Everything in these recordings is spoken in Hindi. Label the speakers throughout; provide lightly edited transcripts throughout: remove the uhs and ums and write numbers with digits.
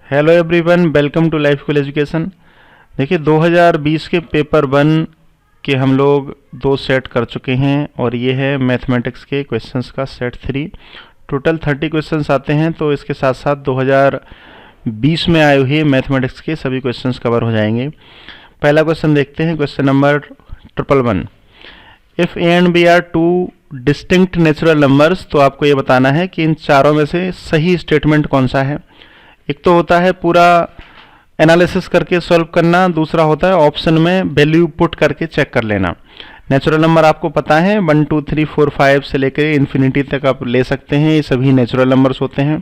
Speaker 1: Hello everyone, welcome to life skill education. देखिए 2020 के पेपर 1 के हम लोग 2 सेट कर चुके हैं और ये है मैथमेटिक्स के क्वेश्चंस का सेट 3। टोटल 30 क्वेश्चंस आते हैं, तो इसके साथ साथ 2020 में आए हुए मैथमेटिक्स के सभी क्वेश्चंस कवर हो जाएंगे। पहला क्वेश्चन देखते हैं, question number 111। If A and B are 2 distinct natural numbers, तो आपको ये बताना है कि इन चारों में से सही स्टेटमेंट कौन सा है। एक तो होता है पूरा एनालिसिस करके सॉल्व करना, दूसरा होता है ऑप्शन में वैल्यू पुट करके चेक कर लेना। नेचुरल नंबर आपको पता है 1 2 3 4 5 से लेकर इन्फिनिटी तक आप ले सकते हैं, ये सभी नेचुरल नंबर्स होते हैं।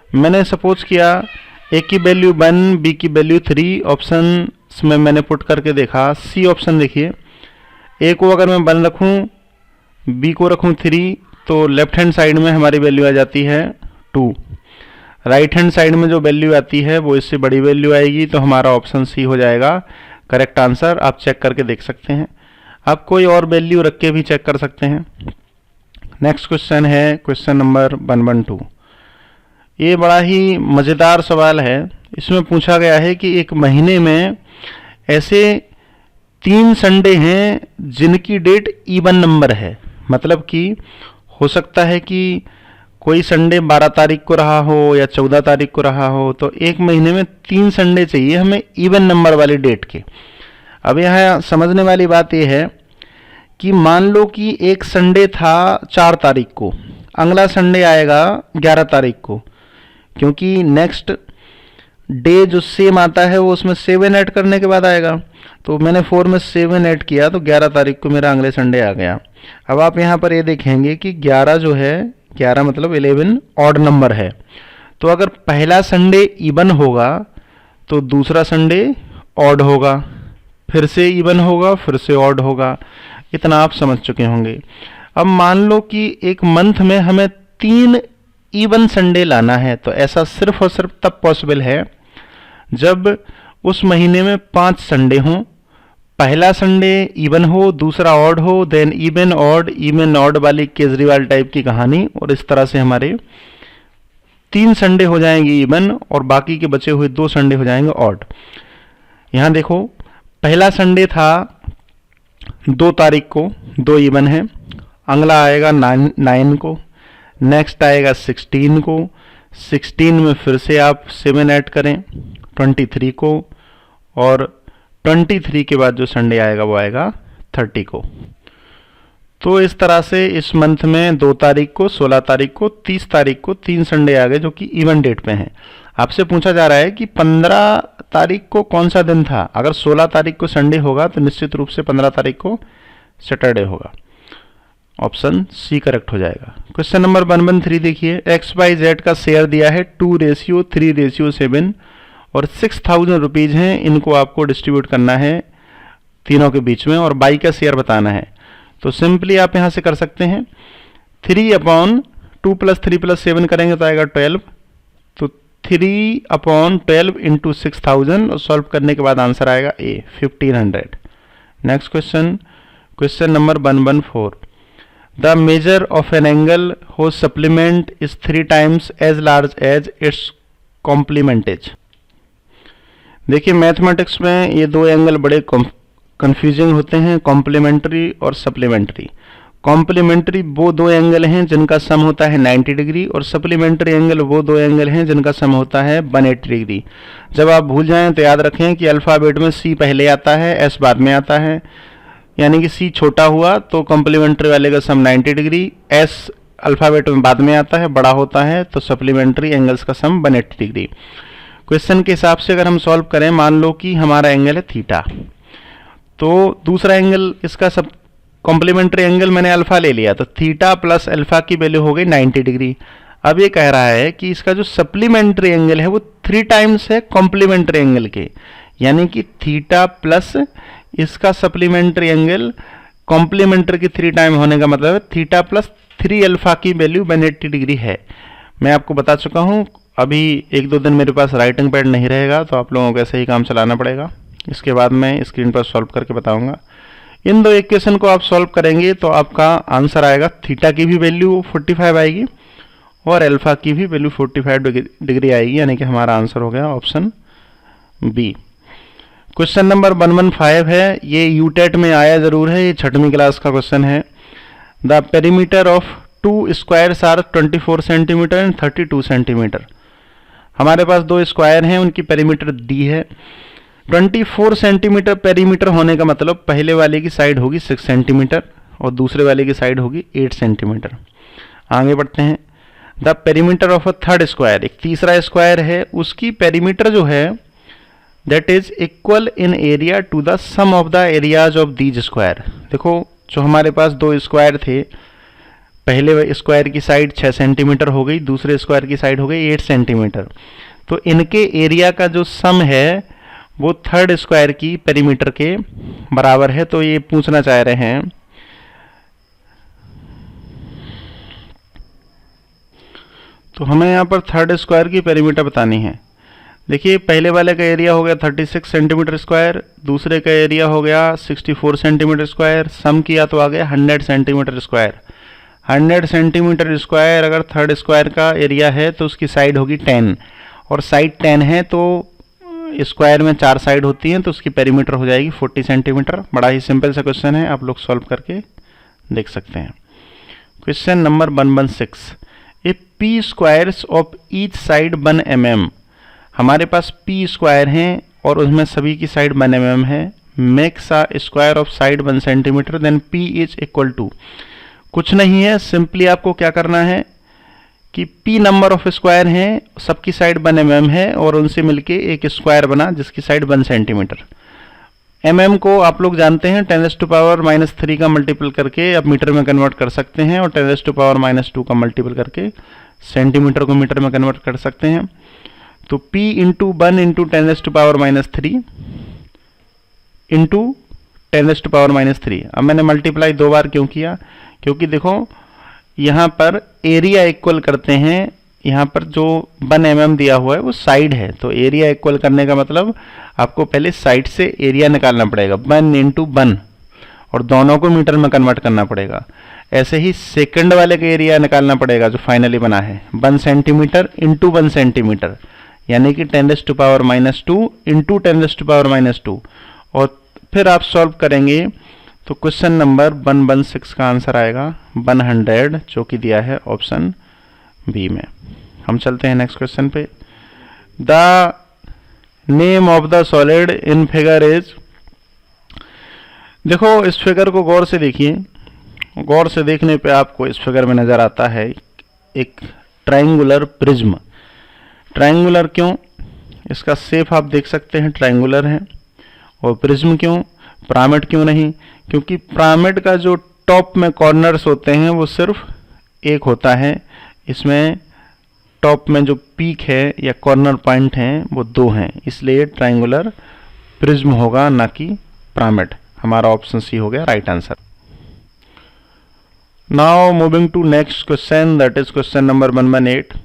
Speaker 1: मैंने सपोज किया ए की वैल्यू 1, बी की वैल्यू 3, ऑप्शन में मैंने पुट करके देखा। सी ऑप्शन देखिए, ए को अगर मैं 1 रखूँ, बी को रखूँ 3, तो लेफ्ट हैंड साइड में हमारी वैल्यू आ जाती है 2। राइट हैंड साइड में जो वैल्यू आती है वो इससे बड़ी वैल्यू आएगी, तो हमारा ऑप्शन सी हो जाएगा करेक्ट आंसर। आप चेक करके देख सकते हैं, आप कोई और वैल्यू रख के भी चेक कर सकते हैं। नेक्स्ट क्वेश्चन है क्वेश्चन नंबर 112। ये बड़ा ही मज़ेदार सवाल है। इसमें पूछा गया है कि एक महीने में ऐसे 3 संडे हैं जिनकी डेट इवन नंबर है। मतलब कि हो सकता है कि कोई संडे 12 तारीख को रहा हो या 14 तारीख को रहा हो, तो एक महीने में 3 संडे चाहिए हमें इवन नंबर वाली डेट के। अब यहाँ समझने वाली बात यह है कि मान लो कि एक संडे था 4 तारीख को, अगला संडे आएगा 11 तारीख को, क्योंकि नेक्स्ट डे जो सेम आता है वो उसमें 7 ऐड करने के बाद आएगा। तो मैंने 4 में 7 ऐड किया तो 11 तारीख को मेरा अगले संडे आ गया। अब आप यहाँ पर ये देखेंगे कि 11 जो है, 11 मतलब 11 ऑड नंबर है। तो अगर पहला संडे इवन होगा तो दूसरा संडे ऑड होगा, फिर से इवन होगा, फिर से ऑड होगा। इतना आप समझ चुके होंगे। अब मान लो कि एक मंथ में हमें 3 इवन संडे लाना है, तो ऐसा सिर्फ और सिर्फ तब पॉसिबल है जब उस महीने में 5 संडे हों। पहला संडे इवन हो, दूसरा ऑड हो, देन इवन ऑड वाली केजरीवाल टाइप की कहानी, और इस तरह से हमारे 3 संडे हो जाएंगे इवन और बाकी के बचे हुए 2 संडे हो जाएंगे ऑड। यहाँ देखो, पहला संडे था 2 तारीख को, 2 इवन है। अगला आएगा 9 को, नेक्स्ट आएगा 16 को, 16 में फिर से आप 7 ऐड करें 23 को, और 23 के बाद जो संडे आएगा वो आएगा 30 को। तो इस तरह से इस मंथ में 2 तारीख को, 16 तारीख को, 30 तारीख को 3 संडे आ गए जो कि इवन डेट पे हैं। आपसे पूछा जा रहा है कि 15 तारीख को कौन सा दिन था। अगर 16 तारीख को संडे होगा तो निश्चित रूप से 15 तारीख को सैटरडे होगा। ऑप्शन सी करेक्ट हो जाएगा। क्वेश्चन नंबर 113 देखिए, XYZ का शेयर दिया है 2:3:7 और 6,000 रुपीज़ हैं। इनको आपको डिस्ट्रीब्यूट करना है तीनों के बीच में और बाई का शेयर बताना है। तो सिंपली आप यहाँ से कर सकते हैं 3/2 + 3 + 7 करेंगे तो आएगा 12। तो 3/12 इंटू 6,000 और सॉल्व करने के बाद आंसर आएगा A 1500। Next question, question number 114। The measure of an angle whose supplement is 3 times as large as its complement. देखिए मैथमेटिक्स में ये 2 एंगल बड़े कंफ्यूजिंग होते हैं, कॉम्प्लीमेंट्री और सप्लीमेंट्री। कॉम्प्लीमेंट्री वो 2 एंगल हैं जिनका सम होता है 90 डिग्री, और सप्लीमेंट्री एंगल वो 2 एंगल हैं जिनका सम होता है 180 डिग्री। जब आप भूल जाएं तो याद रखें कि अल्फ़ाबेट में सी पहले आता है, एस बाद में आता है, यानी कि सी छोटा हुआ तो कॉम्प्लीमेंट्री वाले का सम 90 डिग्री, एस अल्फ़ाबेट में बाद में आता है, बड़ा होता है, तो सप्लीमेंट्री एंगल्स का सम 180 डिग्री। क्वेश्चन के हिसाब से अगर हम सॉल्व करें, मान लो कि हमारा एंगल है थीटा, तो दूसरा एंगल इसका सब कॉम्प्लीमेंट्री एंगल मैंने अल्फा ले लिया, तो थीटा प्लस अल्फा की वैल्यू हो गई 90 डिग्री। अब ये कह रहा है कि इसका जो सप्लीमेंट्री एंगल है वो 3 times है कॉम्प्लीमेंट्री एंगल के, यानी कि थीटा प्लस इसका सप्लीमेंट्री एंगल कॉम्प्लीमेंट्री की 3 टाइम होने का मतलब है थीटा प्लस 3 अल्फा की वैल्यू 180 डिग्री है। मैं आपको बता चुका हूँ। अभी 1-2 दिन मेरे पास राइटिंग पैड नहीं रहेगा, तो आप लोगों को ऐसे ही काम चलाना पड़ेगा। इसके बाद मैं स्क्रीन पर सॉल्व करके बताऊंगा। इन 2 इक्वेशन को आप सॉल्व करेंगे तो आपका आंसर आएगा, थीटा की भी वैल्यू 45 आएगी और अल्फा की भी वैल्यू 45 डिग्री आएगी, यानी कि हमारा आंसर हो गया ऑप्शन बी। क्वेश्चन नंबर 115 है, ये यूटेट में आया जरूर है, ये 6वीं क्लास का क्वेश्चन है। The perimeter of 2 squares are 24 centimetre and 32 centimetre. हमारे पास 2 स्क्वायर हैं, उनकी पेरीमीटर दी है। 24 सेंटीमीटर पेरीमीटर होने का मतलब पहले वाले की साइड होगी 6 सेंटीमीटर और दूसरे वाले की साइड होगी 8 सेंटीमीटर। आगे बढ़ते हैं। The perimeter of a third square, एक तीसरा स्क्वायर है, उसकी पेरीमीटर जो है that is equal in area to the sum of the areas of these square. देखो, जो हमारे पास 2 स्क्वायर थे, पहले स्क्वायर की साइड 6 सेंटीमीटर हो गई, दूसरे स्क्वायर की साइड हो गई 8 सेंटीमीटर। तो इनके एरिया का जो सम है वो थर्ड स्क्वायर की पेरीमीटर के बराबर है। तो ये पूछना चाह रहे हैं, तो हमें यहाँ पर थर्ड स्क्वायर की पेरीमीटर बतानी है। देखिए, पहले वाले का एरिया हो गया 36 सेंटीमीटर स्क्वायर, दूसरे का एरिया हो गया 64 सेंटीमीटर स्क्वायर, सम किया तो आ गया 100 सेंटीमीटर स्क्वायर। 100 सेंटीमीटर स्क्वायर अगर थर्ड स्क्वायर का एरिया है तो उसकी साइड होगी 10, और साइड 10 है तो स्क्वायर में 4 साइड होती हैं, तो उसकी पेरीमीटर हो जाएगी 40 सेंटीमीटर। बड़ा ही सिंपल सा क्वेश्चन है, आप लोग सॉल्व करके देख सकते हैं। Question number 116, A P squares of each side 1 mm। हमारे पास पी स्क्वायर हैं और उसमें सभी की साइड 1 mm है। Makes a square of side 1 centimetre, then P is equal to, कुछ नहीं है, सिंपली आपको क्या करना है कि p नंबर ऑफ स्क्वायर हैं, सबकी साइड 1 mm है और उनसे मिलके एक स्क्वायर बना जिसकी साइड 1 सेंटीमीटर। mm को आप लोग जानते हैं 10⁻³ का मल्टीपल करके आप मीटर में कन्वर्ट कर सकते हैं, और 10⁻² का मल्टीपल करके सेंटीमीटर को मीटर में कन्वर्ट कर सकते हैं। तो p इंटू 1 इंटू 10⁻³ इंटू 10⁻³। अब मैंने मल्टीप्लाई 2 बार क्यों किया, क्योंकि देखो यहाँ पर एरिया इक्वल करते हैं, यहाँ पर जो 1 mm दिया हुआ है वो साइड है, तो एरिया इक्वल करने का मतलब आपको पहले साइड से एरिया निकालना पड़ेगा 1 इंटू 1, और दोनों को मीटर में कन्वर्ट करना पड़ेगा। ऐसे ही सेकंड वाले का एरिया निकालना पड़ेगा जो फाइनली बना है 1 सेंटीमीटर इंटू 1 सेंटीमीटर, यानी कि 10⁻² इंटू 10⁻², और फिर आप सॉल्व करेंगे तो क्वेश्चन नंबर 116 का आंसर आएगा 100, जो कि दिया है ऑप्शन बी में। हम चलते हैं नेक्स्ट क्वेश्चन पे। The name of the solid in figure is, देखो इस फिगर को गौर से देखिए, गौर से देखने पे आपको इस फिगर में नजर आता है एक ट्रायंगुलर प्रिज्म। ट्रायंगुलर क्यों, इसका शेप आप देख सकते हैं ट्रायंगुलर है, और प्रिज्म क्यों, पिरामिड क्यों नहीं, क्योंकि पिरामिड का जो टॉप में कॉर्नर्स होते हैं वो सिर्फ एक होता है, इसमें टॉप में जो पीक है या कॉर्नर पॉइंट हैं वो 2 हैं, इसलिए ट्रायंगुलर प्रिज्म होगा ना कि पिरामिड। हमारा ऑप्शन सी हो गया right answer. Now moving to next question, that is question number 118।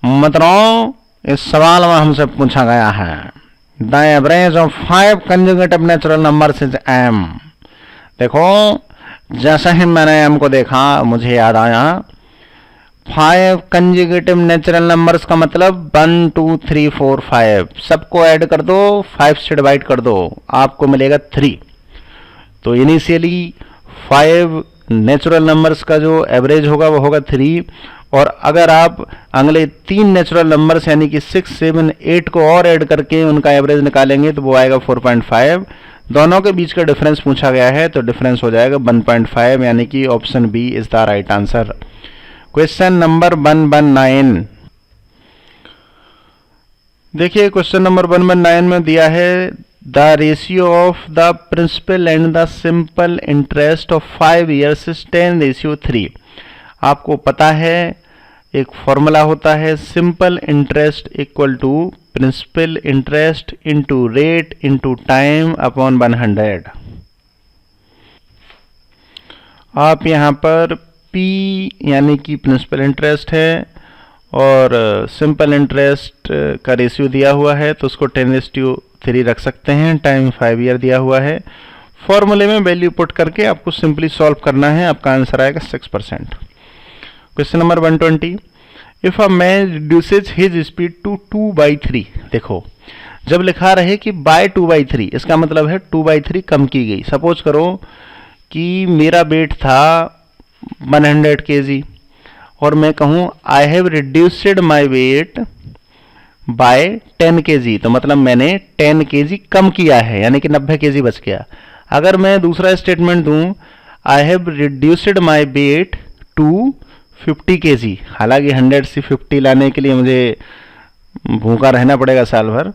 Speaker 1: मतलब इस सवाल में हमसे पूछा गया है the average of 5 conjugative natural numbers is m। देखो, जैसे ही मैंने m को देखा मुझे याद आया 5 कंजुगेटिव नेचुरल नंबर्स का मतलब 1 2 3 4 5, सबको ऐड कर दो, 5 से डिवाइड कर दो, आपको मिलेगा 3। तो इनिशियली 5 नेचुरल नंबर्स का जो एवरेज होगा वो होगा 3, और अगर आप अगले 3 नेचुरल नंबर्स यानी कि 6 7 8 को और ऐड करके उनका एवरेज निकालेंगे तो वो आएगा 4.5। दोनों के बीच का डिफरेंस पूछा गया है तो डिफरेंस हो जाएगा 1.5, यानी कि option B is the right answer. Question number 119, देखिए क्वेश्चन नंबर 119 में दिया है the ratio of the principal and the simple interest of 5 years is 10:3। आपको पता है एक फॉर्मूला होता है simple interest equal to principal interest into rate into time upon 100। आप यहाँ पर P यानी कि प्रिंसिपल इंटरेस्ट है और सिंपल इंटरेस्ट का रेशियो दिया हुआ है तो उसको 10:3 रख सकते हैं, टाइम 5 year दिया हुआ है। फॉर्मूले में वैल्यू पुट करके आपको सिंपली सॉल्व करना है, आपका आंसर आएगा 6%। Question number 120, if a man reduces his speed to 2/3, देखो जब लिखा रहे कि बाय 2/3, इसका मतलब है 2/3 कम की गई। सपोज करो कि मेरा वेट था 100 kg और मैं कहूँ आई have reduced my weight by 10 kg, तो मतलब मैंने 10 kg कम किया है, यानी कि 90 kg बच गया। अगर मैं दूसरा स्टेटमेंट दूं I have reduced my weight to 50 kg, हालांकि 100 से 50 लाने के लिए मुझे भूखा रहना पड़ेगा साल भर,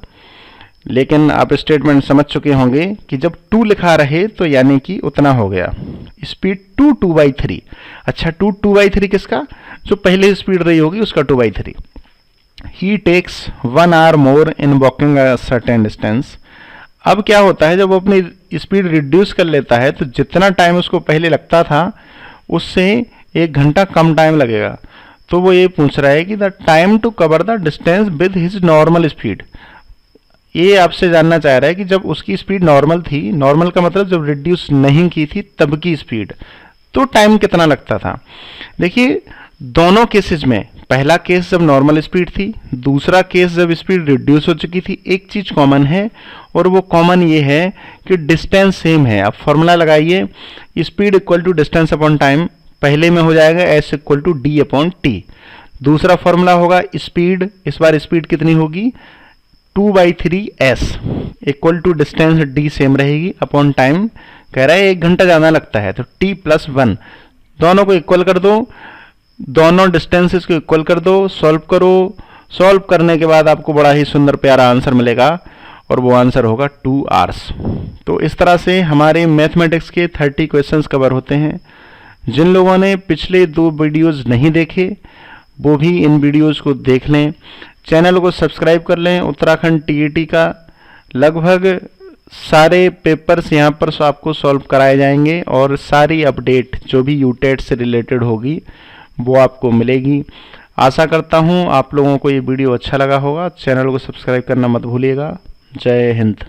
Speaker 1: लेकिन आप स्टेटमेंट समझ चुके होंगे कि जब 2 लिखा रहे तो यानी कि उतना हो गया। स्पीड टू 2/3, अच्छा 2/3 किसका? जो पहले स्पीड रही होगी उसका 2/3। He takes 1 hour more in walking a certain distance. अब क्या होता है, जब वो अपनी स्पीड रिड्यूस कर लेता है तो जितना टाइम उसको पहले लगता था उससे 1 घंटा कम टाइम लगेगा। तो वो ये पूछ रहा है कि the time to cover the distance with his normal speed. ये आपसे जानना चाह रहा है कि जब उसकी स्पीड नॉर्मल थी, नॉर्मल का मतलब जब रिड्यूस नहीं की थी तब की स्पीड, तो टाइम कितना लगता था। देखिए दोनों केसेस में, पहला केस जब नॉर्मल स्पीड थी, दूसरा केस जब स्पीड रिड्यूस हो चुकी थी, एक चीज कॉमन है और वो कॉमन ये है कि डिस्टेंस सेम है। आप फॉर्मूला लगाइए, speed equal to distance upon time, पहले में हो जाएगा S equal to D upon T. दूसरा फॉर्मूला होगा स्पीड, इस बार स्पीड कितनी होगी 2/3s equal to distance D same रहेगी अपॉन टाइम। कह रहा है 1 घंटा ज़्यादा लगता है तो t+1, दोनों को इक्वल कर दो, दोनों डिस्टेंसेस को इक्वल कर दो, सॉल्व करो। सॉल्व करने के बाद आपको बड़ा ही सुंदर प्यारा आंसर मिलेगा और वो आंसर होगा 2 hours। तो इस तरह से हमारे मैथमेटिक्स के 30 क्वेश्चंस कवर होते हैं। जिन लोगों ने पिछले 2 वीडियोस नहीं देखे वो भी इन वीडियोस को देख लें, चैनल को सब्सक्राइब कर लें। उत्तराखंड टीईटी का लगभग सारे पेपर्स यहाँ पर आपको सॉल्व कराए जाएंगे और सारी अपडेट जो भी यूटेट से रिलेटेड होगी वो आपको मिलेगी। आशा करता हूँ आप लोगों को ये वीडियो अच्छा लगा होगा। चैनल को सब्सक्राइब करना मत भूलिएगा। जय हिंद।